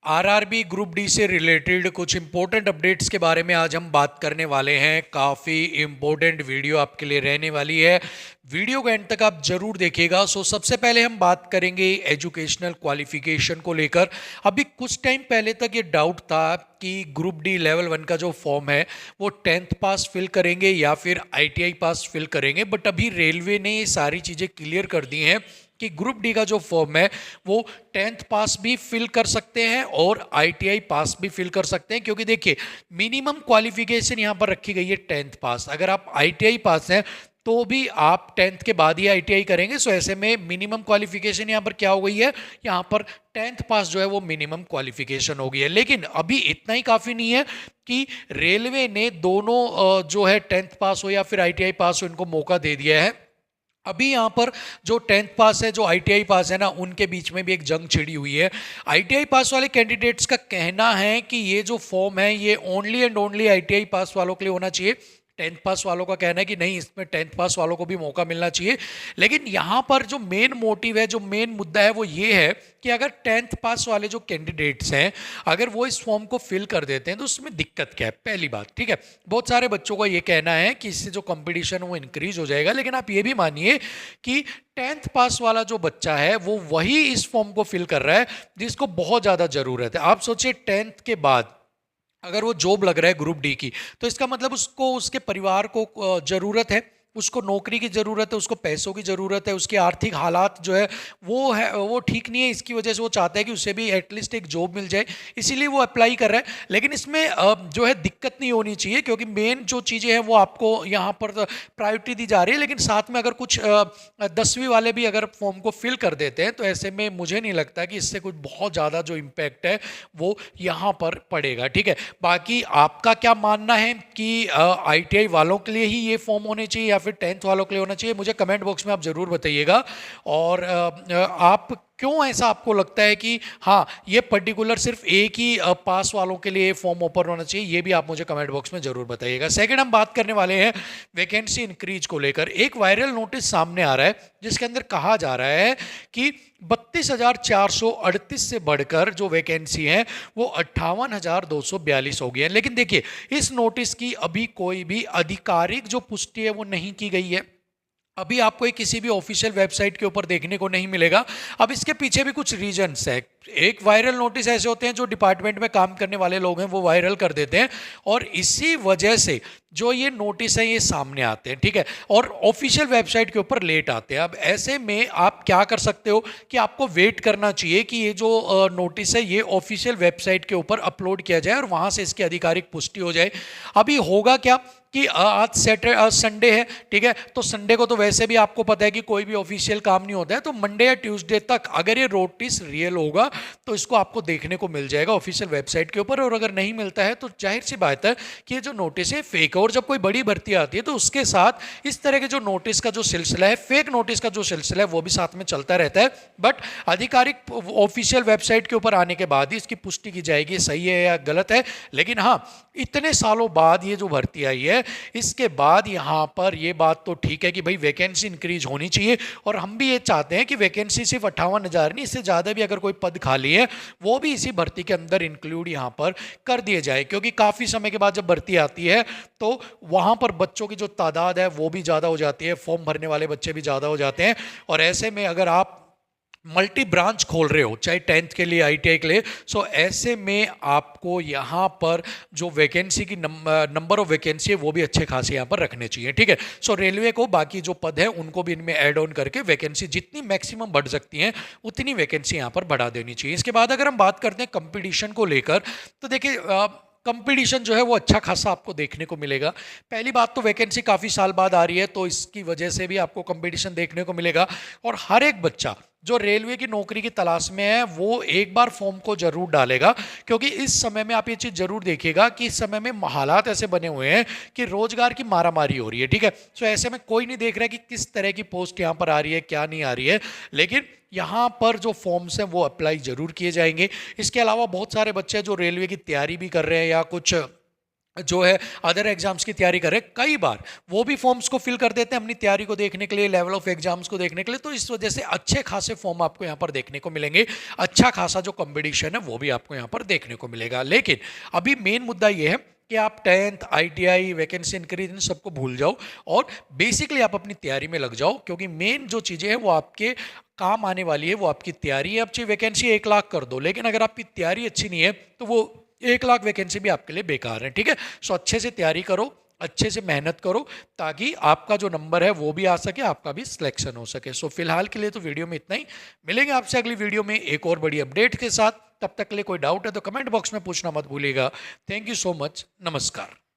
RRB group D से related कुछ important updates के बारे में आज हम बात करने वाले हैं। काफ़ी इंपॉर्टेंट वीडियो आपके लिए रहने वाली है। वीडियो को एंड तक आप जरूर देखिएगा। सबसे पहले हम बात करेंगे एजुकेशनल क्वालिफिकेशन को लेकर। अभी कुछ टाइम पहले तक ये डाउट था कि ग्रुप डी लेवल 1 का जो फॉर्म है वो 10th पास फिल करेंगे या फिर आईटीआई पास फिल करेंगे, बट अभी रेलवे ने ये सारी चीज़ें क्लियर कर दी हैं कि ग्रुप डी का जो फॉर्म है वो 10th पास भी फिल कर सकते हैं और आईटीआई पास भी फिल कर सकते हैं। क्योंकि देखिए, मिनिमम क्वालिफिकेशन यहाँ पर रखी गई है 10th पास। अगर आप आईटीआई पास हैं तो भी आप 10th के बाद ही आईटीआई करेंगे। सो ऐसे में मिनिमम क्वालिफिकेशन यहाँ पर क्या हो गई है, यहाँ पर 10th पास जो है वो मिनिमम क्वालिफिकेशन हो गई है। लेकिन अभी इतना ही काफ़ी नहीं है कि रेलवे ने दोनों जो है 10th पास हो या फिर आईटीआई पास हो, इनको मौका दे दिया है। अभी यहाँ पर जो 10th पास है, जो आईटीआई पास है ना, उनके बीच में भी एक जंग छिड़ी हुई है। आईटीआई पास वाले कैंडिडेट्स का कहना है कि ये जो फॉर्म है ये only and only ITI pass वालों के लिए होना चाहिए। 10th पास वालों का कहना है कि नहीं, इसमें 10th पास वालों को भी मौका मिलना चाहिए। लेकिन यहाँ पर जो मेन मोटिव है, जो मेन मुद्दा है वो ये है कि अगर 10th पास वाले जो कैंडिडेट्स हैं, अगर वो इस फॉर्म को फिल कर देते हैं तो उसमें दिक्कत क्या है। पहली बात, ठीक है, बहुत सारे बच्चों का ये कहना है कि इससे जो कंपटीशन वो इंक्रीज हो जाएगा। लेकिन आप ये भी मानिए कि 10th पास वाला जो बच्चा है वो वही इस फॉर्म को फिल कर रहा है जिसको बहुत ज़्यादा ज़रूरत है। आप सोचिए, 10th के बाद अगर वो जॉब लग रहा है ग्रुप डी की, तो इसका मतलब उसको, उसके परिवार को ज़रूरत है, उसको नौकरी की ज़रूरत है, उसको पैसों की ज़रूरत है, उसके आर्थिक हालात जो है वो ठीक नहीं है। इसकी वजह से वो चाहता है कि उसे भी एटलीस्ट एक जॉब मिल जाए, इसीलिए वो अप्लाई कर रहा है। लेकिन इसमें जो है दिक्कत नहीं होनी चाहिए, क्योंकि मेन जो चीज़ें हैं वो आपको यहाँ पर प्रायोरिटी दी जा रही है। लेकिन साथ में अगर कुछ 10वीं वाले भी अगर फॉर्म को फिल कर देते हैं तो ऐसे में मुझे नहीं लगता कि इससे कुछ बहुत ज़्यादा जो इम्पैक्ट है वो यहाँ पर पड़ेगा। ठीक है, बाकी आपका क्या मानना है कि आईटीआई वालों के लिए ही ये फॉर्म होने चाहिए या फिर 10th वालों के लिए होना चाहिए, मुझे कमेंट बॉक्स में आप ज़रूर बताइएगा। और आप क्यों ऐसा आपको लगता है कि हाँ, ये पर्टिकुलर सिर्फ एक ही पास वालों के लिए फॉर्म ओपन होना चाहिए, ये भी आप मुझे कमेंट बॉक्स में ज़रूर बताइएगा। सेकंड, हम बात करने वाले हैं वैकेंसी इंक्रीज को लेकर। एक वायरल नोटिस सामने आ रहा है जिसके अंदर कहा जा रहा है कि 32,438 से बढ़कर जो वैकेंसी है वो 58,242 हो गई है। लेकिन देखिए, इस नोटिस की अभी कोई भी आधिकारिक जो पुष्टि है वो नहीं की गई है। अभी आपको ये किसी भी ऑफिशियल वेबसाइट के ऊपर देखने को नहीं मिलेगा। अब इसके पीछे भी कुछ रीजंस है। एक वायरल नोटिस ऐसे होते हैं जो डिपार्टमेंट में काम करने वाले लोग हैं वो वायरल कर देते हैं, और इसी वजह से जो ये नोटिस है ये सामने आते हैं। ठीक है, और ऑफिशियल वेबसाइट के ऊपर लेट आते हैं। अब ऐसे में आप क्या कर सकते हो कि आपको वेट करना चाहिए कि ये जो नोटिस है ये ऑफिशियल वेबसाइट के ऊपर अपलोड किया जाए और वहाँ से इसकी आधिकारिक पुष्टि हो जाए। अभी होगा क्या कि आज संडे है, ठीक है, तो संडे को तो वैसे भी आपको पता है कि कोई भी ऑफिशियल काम नहीं होता है। तो मंडे या ट्यूसडे तक अगर ये नोटिस रियल होगा तो इसको आपको देखने को मिल जाएगा ऑफिशियल वेबसाइट के ऊपर। और अगर नहीं मिलता है तो जाहिर सी बात है कि ये जो नोटिस है फेक है। और जब कोई बड़ी भर्ती आती है तो उसके साथ इस तरह के जो नोटिस का जो सिलसिला है, फेक नोटिस का जो सिलसिला है, वो भी साथ में चलता रहता है। बट आधिकारिक ऑफिशियल वेबसाइट के ऊपर आने के बाद ही इसकी पुष्टि की जाएगी सही है या गलत है। लेकिन हाँ, इतने सालों बाद ये जो भर्ती आई है, इसके बाद यहाँ पर ये बात तो ठीक है कि भाई वैकेंसी इंक्रीज होनी चाहिए। और हम भी ये चाहते हैं कि वैकेंसी सिर्फ 58,000 नहीं, इससे ज़्यादा भी अगर कोई पद खाली है वो भी इसी भर्ती के अंदर इंक्लूड यहाँ पर कर दिए जाए। क्योंकि काफ़ी समय के बाद जब भर्ती आती है तो वहाँ पर बच्चों की जो तादाद है वो भी ज़्यादा हो जाती है, फॉर्म भरने वाले बच्चे भी ज़्यादा हो जाते हैं। और ऐसे में अगर आप मल्टी ब्रांच खोल रहे हो, चाहे 10th के लिए, आईटीआई के लिए, सो ऐसे में आपको यहाँ पर जो वैकेंसी की नंबर ऑफ वैकेंसी है वो भी अच्छे खासे यहाँ पर रखने चाहिए। ठीक है, सो रेलवे को बाकी जो पद है उनको भी इनमें ऐड ऑन करके वैकेंसी जितनी मैक्सिमम बढ़ सकती हैं उतनी वैकेंसी यहाँ पर बढ़ा देनी चाहिए। इसके बाद अगर हम बात करते हैं कंपटीशन को लेकर, तो देखिए कंपटीशन जो है वो अच्छा खासा आपको देखने को मिलेगा। पहली बात तो वैकेंसी काफ़ी साल बाद आ रही है तो इसकी वजह से भी आपको कंपटीशन देखने को मिलेगा। और हर एक बच्चा जो रेलवे की नौकरी की तलाश में है वो एक बार फॉर्म को जरूर डालेगा। क्योंकि इस समय में आप ये चीज़ जरूर देखिएगा कि इस समय में हालात ऐसे बने हुए हैं कि रोजगार की मारामारी हो रही है। ठीक है, तो ऐसे में कोई नहीं देख रहा है कि किस तरह की पोस्ट यहाँ पर आ रही है, क्या नहीं आ रही है। लेकिन यहाँ पर जो फॉर्म्स हैं वो अप्लाई जरूर किए जाएंगे। इसके अलावा बहुत सारे बच्चे जो रेलवे की तैयारी भी कर रहे हैं या कुछ जो है अदर एग्जाम्स की तैयारी करें, कई बार वो भी फॉर्म्स को फिल कर देते हैं अपनी तैयारी को देखने के लिए, लेवल ऑफ एग्जाम्स को देखने के लिए। तो इस वजह से अच्छे खासे फॉर्म आपको यहाँ पर देखने को मिलेंगे, अच्छा खासा जो कंपटीशन है वो भी आपको यहाँ पर देखने को मिलेगा। लेकिन अभी मेन मुद्दा ये है कि आप 10th ITI vacancy increase in सबको भूल जाओ और बेसिकली आप अपनी तैयारी में लग जाओ, क्योंकि मेन जो चीज़ें हैं वो आपके काम आने वाली है, वो आपकी तैयारी है। अब चाहे वैकेंसी 1 लाख कर दो, लेकिन अगर आपकी तैयारी अच्छी नहीं है तो वो 1 लाख वैकेंसी भी आपके लिए बेकार है। ठीक है, सो अच्छे से तैयारी करो, अच्छे से मेहनत करो, ताकि आपका जो नंबर है वो भी आ सके, आपका भी सिलेक्शन हो सके। सो फिलहाल के लिए तो वीडियो में इतना ही, मिलेंगे आपसे अगली वीडियो में एक और बड़ी अपडेट के साथ। तब तक के लिए कोई डाउट है तो कमेंट बॉक्स में पूछना मत भूलिएगा। थैंक यू सो मच, नमस्कार।